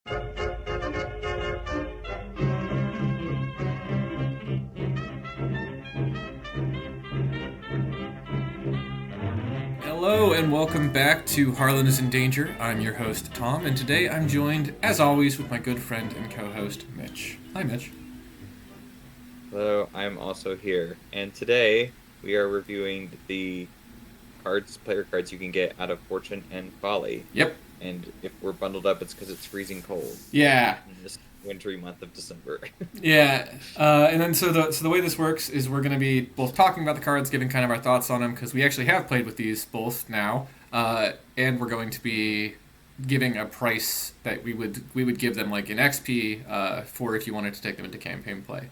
Hello and welcome back to Harlan is in Danger. I'm your host, Tom, and today I'm joined, as always, with my good friend and co-host, Mitch. Hi, Mitch. Hello, I'm also here, and today we are reviewing the player cards you can get out of Fortune and Folly. Yep. And if we're bundled up, it's because it's freezing cold. Yeah. In this wintry month of December. Yeah. And then so the way this works is we're going to be both talking about the cards, giving kind of our thoughts on them, because we actually have played with these both now, and we're going to be giving a price that we would give them like in XP for if you wanted to take them into campaign play.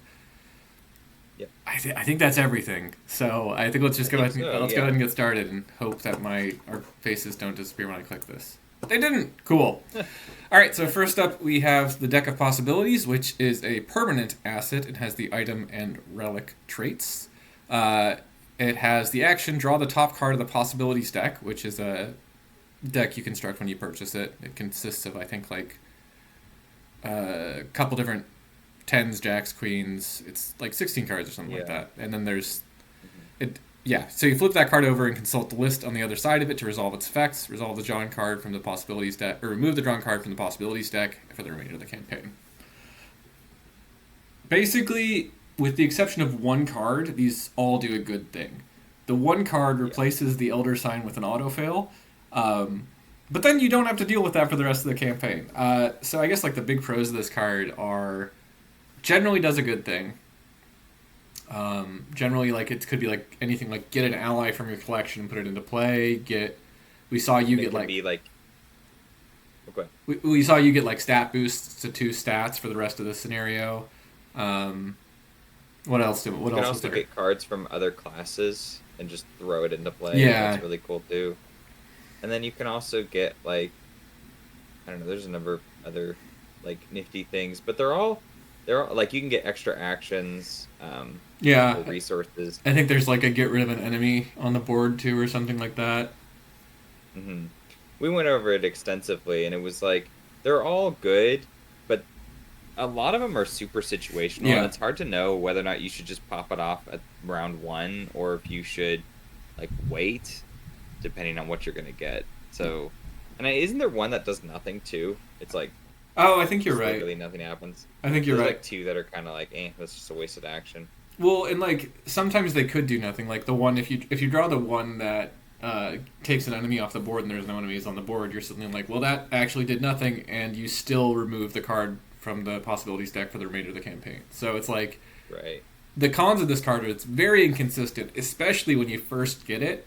Yep. I think that's everything. So I think let's just go ahead and get started and hope that our faces don't disappear when I click this. They didn't. Cool. All right, so first up we have the Deck of Possibilities, which is a permanent asset. It has the item and relic traits. It has the action, draw the top card of the Possibilities deck, which is a deck you construct when you purchase it. It consists of, I think, like a couple different tens, jacks, queens. It's like 16 cards or something like that. And then there's... So you flip that card over and consult the list on the other side of it to resolve its effects, resolve the drawn card from the Possibilities deck, or remove the drawn card from the Possibilities deck for the remainder of the campaign. Basically, with the exception of one card, these all do a good thing. The one card replaces the Elder Sign with an autofail, but then you don't have to deal with that for the rest of the campaign. So I guess like the big pros of this card are generally does a good thing. Generally, like it could be like anything like get an ally from your collection and put it into play. We saw you get like stat boosts to 2 stats for the rest of the scenario. What else? You can also get cards from other classes and just throw it into play. Yeah, that's really cool too. And then you can also get like, I don't know. There's a number of other like nifty things, but they're all like you can get extra actions. Resources. I think there's like a get rid of an enemy on the board too, or something like that. Mm-hmm. We went over it extensively, and it was like they're all good, but a lot of them are super situational. Yeah. And it's hard to know whether or not you should just pop it off at round 1, or if you should like wait, depending on what you're gonna get. So, and isn't there one that does nothing too? It's like, oh, I think you're right. Really, nothing happens. I think you're right. There's like 2 that are kind of like, that's just a wasted action. Well, and like sometimes they could do nothing. Like the one if you draw the one that takes an enemy off the board and there's no enemies on the board, you're suddenly like, well, that actually did nothing, and you still remove the card from the Possibilities deck for the remainder of the campaign. So it's like, right. The cons of this card are it's very inconsistent, especially when you first get it,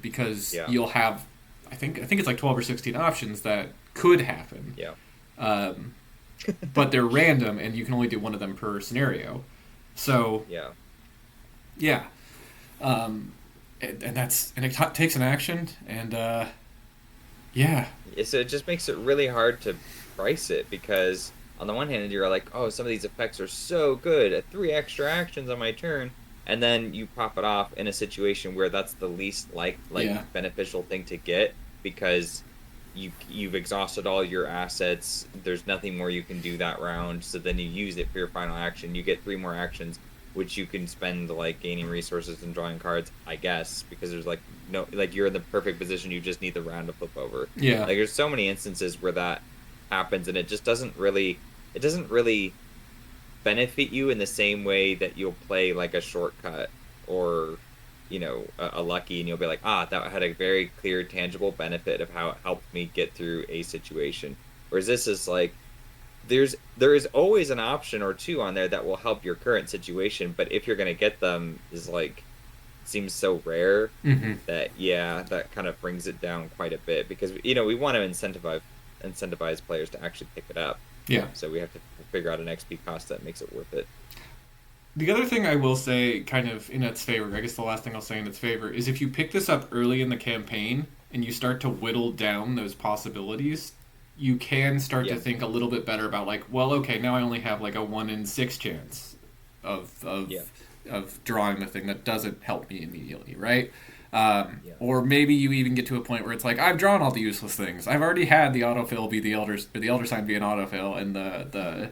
because you'll have, I think it's like 12 or 16 options that could happen. Yeah. But they're random, and you can only do one of them per scenario. So and it takes an action, and So it just makes it really hard to price it, because on the one hand you're like, oh, some of these effects are so good at 3 extra actions on my turn, and then you pop it off in a situation where that's the least beneficial thing to get, because you've exhausted all your assets. There's nothing more you can do that round, so then you use it for your final action. You get 3 more actions, which you can spend like gaining resources and drawing cards, I guess, because there's like no, like you're in the perfect position. You just need the round to flip over. Yeah, like there's so many instances where that happens, and it just doesn't really benefit you in the same way that you'll play like a shortcut or a lucky, and you'll be like, that had a very clear, tangible benefit of how it helped me get through a situation. Whereas this is like, there is always an option or 2 on there that will help your current situation, but if you're going to get them is like, seems so rare that kind of brings it down quite a bit, because we want to incentivize players to actually pick it up. Yeah. So we have to figure out an XP cost that makes it worth it. The other thing I will say, kind of in its favor, I guess the last thing I'll say in its favor, is if you pick this up early in the campaign and you start to whittle down those possibilities, you can start to think a little bit better about like, well, okay, now I only have like a 1 in 6 chance of drawing the thing that doesn't help me immediately, right? Or maybe you even get to a point where it's like, I've drawn all the useless things. I've already had the autofill be the elder sign be an autofill, and the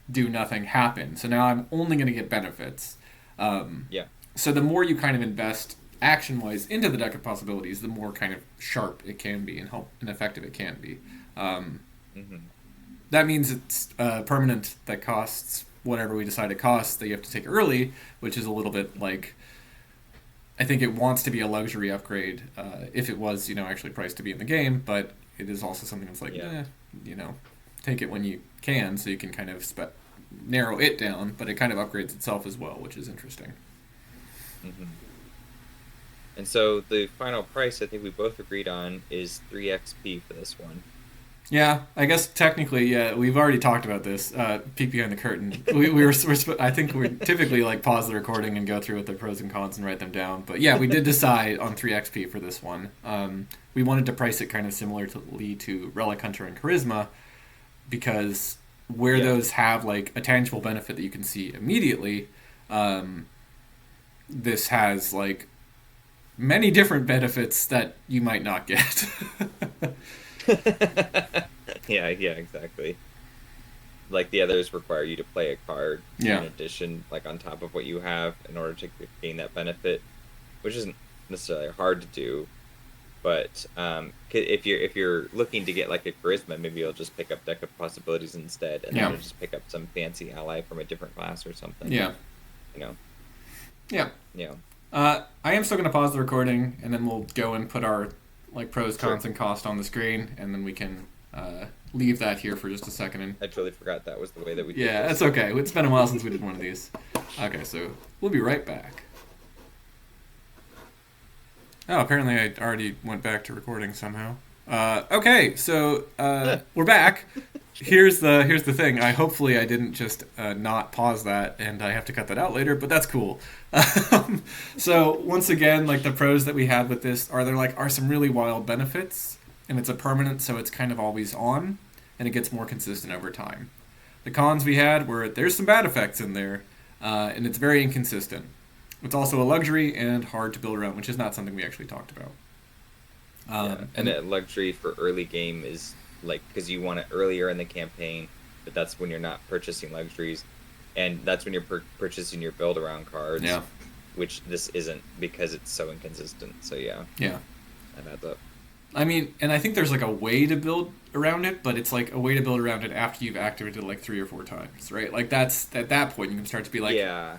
do nothing happen. So now I'm only going to get benefits. Yeah. So the more you kind of invest action-wise into the deck of possibilities, the more kind of sharp it can be and effective it can be. That means it's permanent that costs whatever we decide it costs that you have to take early, which is a little bit like, I think it wants to be a luxury upgrade if it was, actually priced to be in the game, but it is also something that's like, take it when you can, so you can kind of narrow it down, but it kind of upgrades itself as well, which is interesting. And so the final price I think we both agreed on is 3 XP for this one. Yeah, I guess technically, yeah, we've already talked about this. Peek behind the curtain. I think we typically like pause the recording and go through with the pros and cons and write them down. But yeah, we did decide on 3 XP for this one. We wanted to price it kind of similarly to Relic Hunter and Charisma, because where those have like a tangible benefit that you can see immediately, this has like many different benefits that you might not get. yeah, exactly. Like the others require you to play a card in addition, like on top of what you have in order to gain that benefit, which isn't necessarily hard to do. But if you're looking to get like a charisma, maybe you'll just pick up Deck of Possibilities instead, and then you'll just pick up some fancy ally from a different class or something. Yeah. Yeah. I am still going to pause the recording, and then we'll go and put our like pros, cons, and cost on the screen, and then we can leave that here for just a second. And I totally forgot that was the way that we did this. That's okay. It's been a while since we did one of these. Okay, so we'll be right back. Oh, apparently I already went back to recording somehow. Okay, so we're back. Here's the thing. Hopefully I didn't just not pause that, and I have to cut that out later, but that's cool. So once again, like the pros that we had with this are some really wild benefits, and it's a permanent, so it's kind of always on, and it gets more consistent over time. The cons we had were there's some bad effects in there, and it's very inconsistent. It's also a luxury and hard to build around, which is not something we actually talked about. And a luxury for early game is like because you want it earlier in the campaign, but that's when you're not purchasing luxuries, and that's when you're purchasing your build around cards. Yeah. Which this isn't because it's so inconsistent. So yeah. Yeah. That adds up. I mean, and I think there's like a way to build around it, but it's like a way to build around it after you've activated it like 3 or 4 times, right? Like that's at that point you can start to be like, yeah.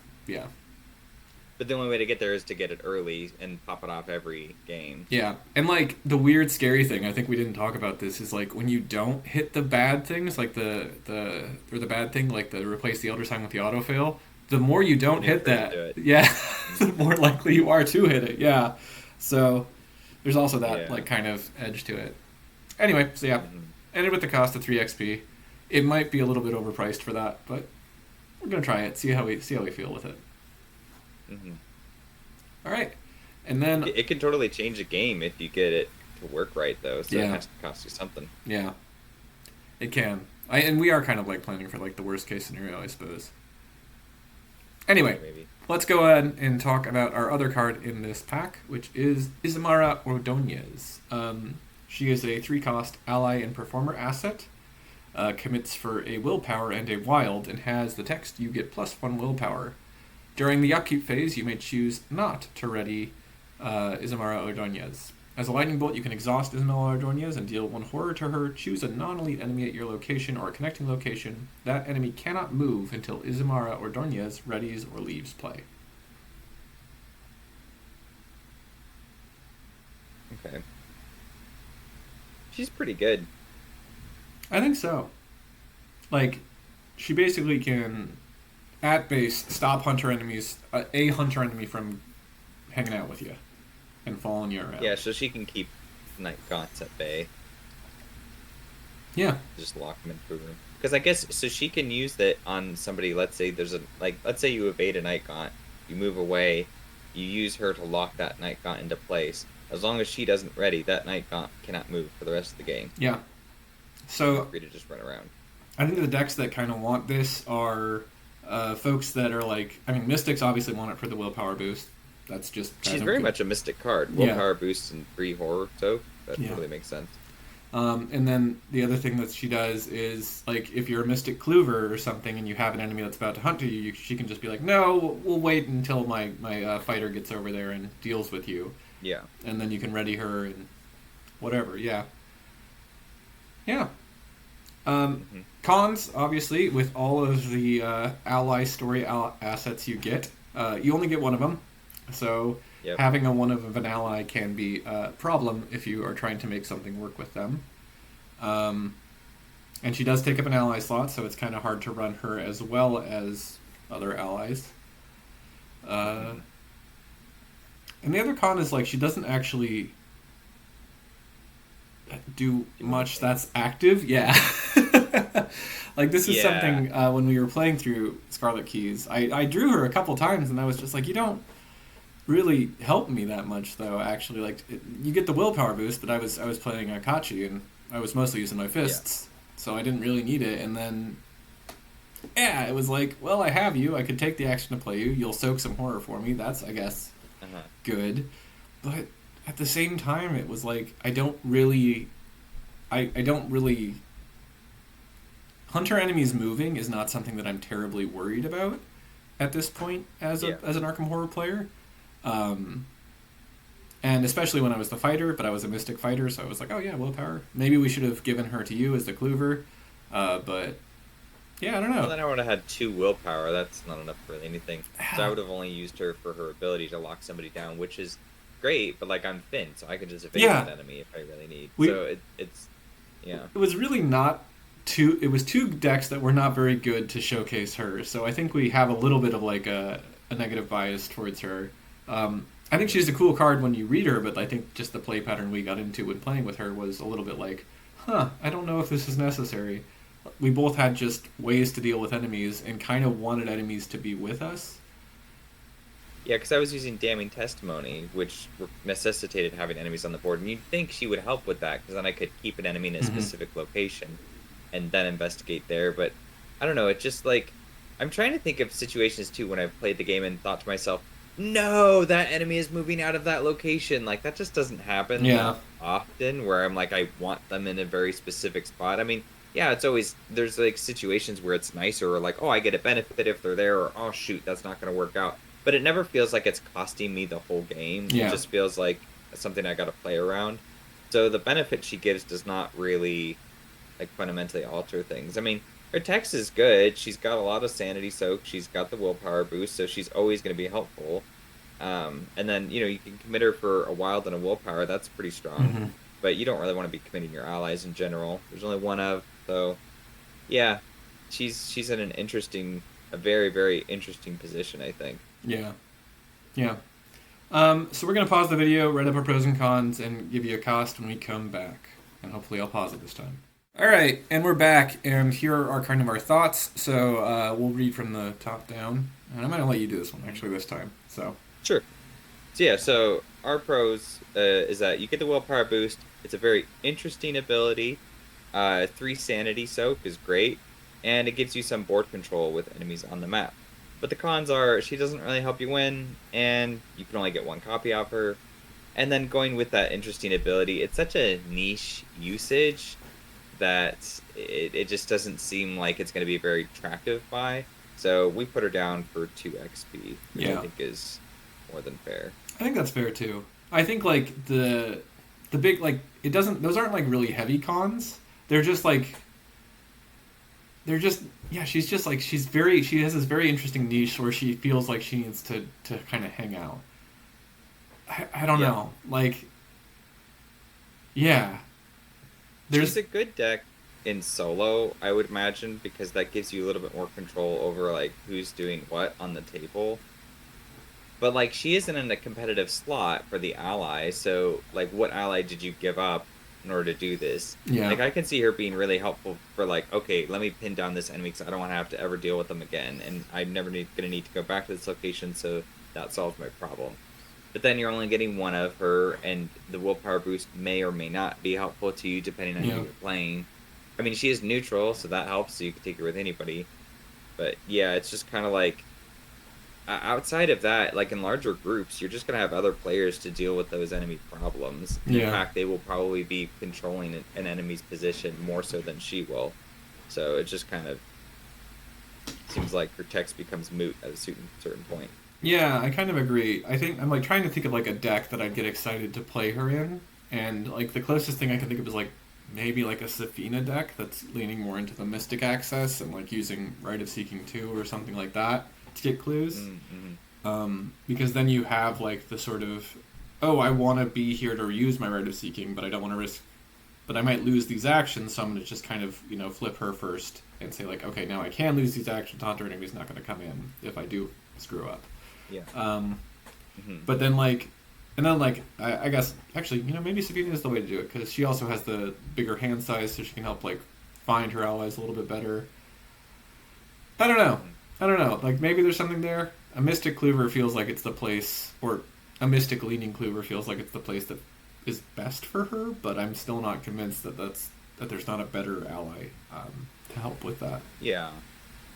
But the only way to get there is to get it early and pop it off every game. Yeah, and like the weird, scary thing, I think we didn't talk about this, is like when you don't hit the bad things, like the bad thing, like the replace the Elder Sign with the autofail, the more you don't hit that, the more likely you are to hit it. Yeah, so there's also that like kind of edge to it. Anyway, so ended with the cost of 3 XP. It might be a little bit overpriced for that, but we're gonna try it. See how we feel with it. All right, and then it can totally change a game if you get it to work right, though. So it has to cost you something. Yeah, it can. And we are kind of like planning for like the worst case scenario, I suppose. Anyway, let's go ahead and talk about our other card in this pack, which is Izamara Ordonez. She is a 3-cost ally and performer asset. Commits for a willpower and a wild, and has the text, you get +1 willpower. During the upkeep phase, you may choose not to ready Izamara Ordonez. As a lightning bolt, you can exhaust Izamara Ordonez and deal 1 horror to her. Choose a non-elite enemy at your location or a connecting location. That enemy cannot move until Izamara Ordonez readies or leaves play. Okay. She's pretty good. I think so. Like, she basically can, at base, stop hunter enemies, a hunter enemy from hanging out with you and following you around. Yeah, so she can keep Night Gaunts at bay. Yeah. Just lock them into a room. Because I guess, so she can use that on somebody, let's say let's say you evade a Night Gaunt, you move away, you use her to lock that Night Gaunt into place. As long as she doesn't ready, that Night Gaunt cannot move for the rest of the game. Yeah. So you're free to just run around. I think the decks that kind of want this are folks that are like, I mean, Mystics obviously want it for the willpower boost. That's just She's very much a mystic card. Willpower boost and 3 horror soak. That totally makes sense. And then the other thing that she does is, like, if you're a Mystic Clover or something and you have an enemy that's about to hunt you, she can just be like, no, we'll wait until my fighter gets over there and deals with you. Yeah. And then you can ready her and whatever, yeah. Yeah. Cons, obviously, with all of the ally story assets you get, you only get one of them. So having a one of an ally can be a problem if you are trying to make something work with them. And she does take up an ally slot, so it's kind of hard to run her as well as other allies. And the other con is, like, she doesn't actually do much that's active. Yeah. Like, this is something, when we were playing through Scarlet Keys, I drew her a couple times, and I was just like, you don't really help me that much, though. Actually, like, you get the willpower boost, but I was playing Akachi, and I was mostly using my fists, so I didn't really need it. And then it was like, well, I have you, I could take the action to play you, you'll soak some horror for me, that's, I guess, good. But at the same time, it was like, I don't really hunter enemies moving is not something that I'm terribly worried about at this point as an Arkham Horror player. And especially when I was the fighter, but I was a Mystic fighter, so I was like, oh yeah, willpower. Maybe we should have given her to you as the Clover, but yeah, I don't know. Well, then I would have had 2 willpower. That's not enough for anything. So I would have only used her for her ability to lock somebody down, which is great, but like, I'm thin, so I can just evade an enemy if I really need. It's It was really not two. It was 2 decks that were not very good to showcase her. So I think we have a little bit of like a negative bias towards her. I think she's a cool card when you read her, but I think just the play pattern we got into when playing with her was a little bit like, I don't know if this is necessary. We both had just ways to deal with enemies and kind of wanted enemies to be with us. Yeah, because I was using Damning Testimony, which necessitated having enemies on the board, and you'd think she would help with that, because then I could keep an enemy in a specific location and then investigate there, but I don't know, it's just like, I'm trying to think of situations, too, when I've played the game and thought to myself, no, that enemy is moving out of that location. Like, that just doesn't happen often, where I'm like, I want them in a very specific spot. I mean, yeah, it's always, there's like situations where it's nicer, or like, oh, I get a benefit if they're there, or oh, shoot, that's not going to work out. But it never feels like it's costing me the whole game. It just feels like something I got to play around. So the benefit she gives does not really, like, fundamentally alter things. I mean, her text is good. She's got a lot of sanity soak. She's got the willpower boost, so she's always going to be helpful. And then, you can commit her for a wild and a willpower. That's pretty strong. But you don't really want to be committing your allies in general. There's only one of, so yeah, she's in a very, very interesting position, I think. Yeah. So we're going to pause the video, write up our pros and cons, and give you a cost when we come back. And hopefully I'll pause it this time. All right, and we're back, and here are kind of our thoughts. So we'll read from the top down. And I'm going to let you do this one, actually, this time. So Sure. So yeah, so our pros is that you get the willpower boost. It's a very interesting ability. 3 sanity soak is great, and it gives you some board control with enemies on the map. But the cons are she doesn't really help you win, and you can only get 1 copy of her. And then going with that interesting ability, it's such a niche usage that it just doesn't seem like it's going to be very attractive by. So we put her down for 2 XP, which I think is more than fair. I think that's fair too. I think like the big, like, it doesn't, those aren't like really heavy cons. They're just like, she's just like, she has this very interesting niche where she feels like she needs to kind of hang out. I don't know. Like, She's a good deck in solo, I would imagine, because that gives you a little bit more control over, like, who's doing what on the table. But, like, she isn't in a competitive slot for the ally, so, like, what ally did you give up in order to do this? Yeah. Like, I can see her being really helpful for, like, okay, let me pin down this enemy because I don't want to have to ever deal with them again, and I'm never going to need to go back to this location, so that solves my problem. But then you're only getting 1 of her, and the willpower boost may or may not be helpful to you depending on who you're playing. I mean, she is neutral, so that helps, so you can take her with anybody. But yeah, it's just kind of like, outside of that, like in larger groups, you're just gonna have other players to deal with those enemy problems. In Yeah. fact, they will probably be controlling an enemy's position more so than she will. So it just kind of seems like her text becomes moot at a certain point. Yeah, I kind of agree. I think I'm like trying to think of like a deck that I'd get excited to play her in, and like the closest thing I can think of is like maybe like a Safina deck that's leaning more into the Mystic access and like using Rite of Seeking 2 or something like that to get clues. Because then you have like the sort of, oh, I want to be here to use my Rite of Seeking, but I don't want to risk, but I might lose these actions, so I'm going to just kind of, flip her first and say like, okay, now I can lose these actions, Haunter enemy's not going to come in if I do screw up. Yeah. But then like, and then like, I guess actually, maybe Sabina is the way to do it because she also has the bigger hand size, so she can help like find her allies a little bit better. I don't know. Like maybe there's something there. A Mystic Cleaver feels like it's the place, or a Mystic Leaning Cleaver feels like it's the place that is best for her. But I'm still not convinced that there's not a better ally to help with that. Yeah,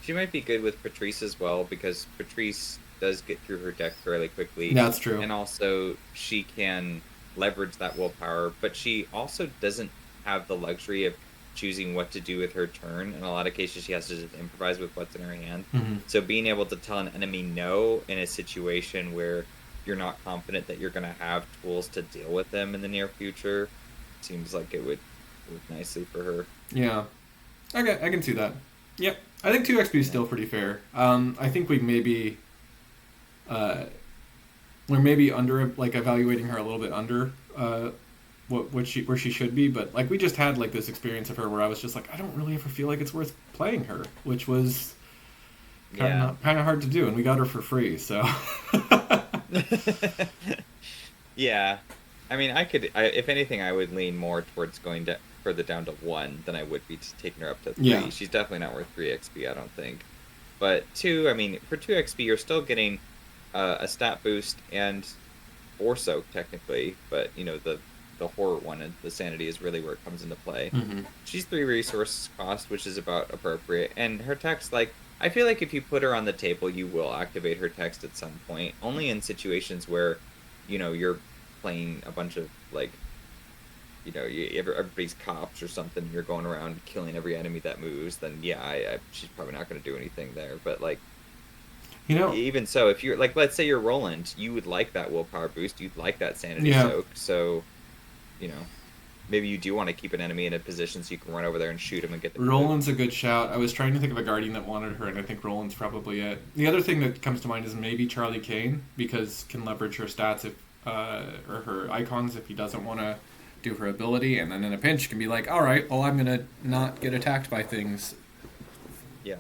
she might be good with Patrice as well because Patrice does get through her deck fairly quickly. That's true. And also she can leverage that willpower, but she also doesn't have the luxury of choosing what to do with her turn. In a lot of cases, she has to just improvise with what's in her hand. So being able to tell an enemy no in a situation where you're not confident that you're going to have tools to deal with them in the near future seems like it would work nicely for her. Yeah, I can see that. Yep, I think 2 XP is still pretty fair. I think we're maybe under, like, evaluating her a little bit under where she should be, but like we just had like this experience of her where I was just like, I don't really ever feel like it's worth playing her, which was kind of hard to do, and we got her for free, so. Yeah, I mean, if anything, I would lean more towards going further down to 1 than I would be taking her up to 3. Yeah. She's definitely not worth 3 XP, I don't think. But 2, I mean, for 2 XP, you're still getting a stat boost and 4 soak technically, but the horror one and the sanity is really where it comes into play. She's 3 resource cost, which is about appropriate, and her text, like, I feel like if you put her on the table, you will activate her text at some point, only in situations where you're playing a bunch of like everybody's cops or something, and you're going around killing every enemy that moves, then she's probably not going to do anything there. But like, even so, if you're like, let's say you're Roland, you would like that willpower boost, you'd like that sanity soak, so maybe you do want to keep an enemy in a position so you can run over there and shoot him and get the Roland's a good shout. I was trying to think of a Guardian that wanted her, and I think Roland's probably it. The other thing that comes to mind is maybe Charlie Kane, because can leverage her stats or her icons if he doesn't want to do her ability, and then in a pinch can be like, all right, well, I'm going to not get attacked by things. Yeah.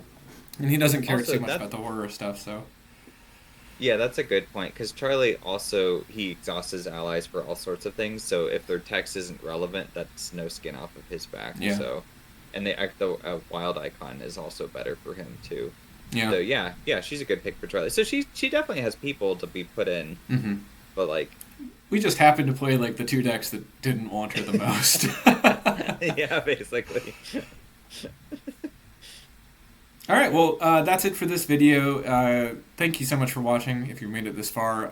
And he doesn't care too much about the horror stuff, so... Yeah, that's a good point, because Charlie also, he exhausts his allies for all sorts of things, so if their text isn't relevant, that's no skin off of his back. Yeah. So, and the wild icon is also better for him, too. Yeah. So, yeah, she's a good pick for Charlie. So she definitely has people to be put in, but, like... We just happened to play, like, the 2 decks that didn't want her the most. Yeah, basically. All right, well, that's it for this video. Thank you so much for watching, if you made it this far.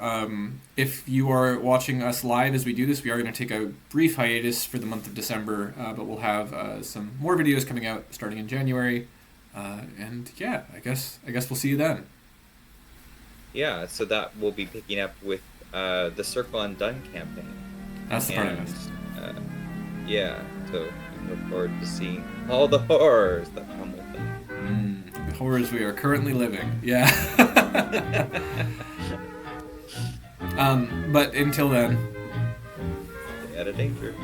If you are watching us live as we do this, we are going to take a brief hiatus for the month of December, but we'll have some more videos coming out starting in January. And yeah, I guess we'll see you then. Yeah, so that will be picking up with the Circle Undone campaign. That's the part I missed. Yeah, so we look forward to seeing all the horrors that come with it. The horrors we are currently living. Yeah. But until then. Stay out of danger.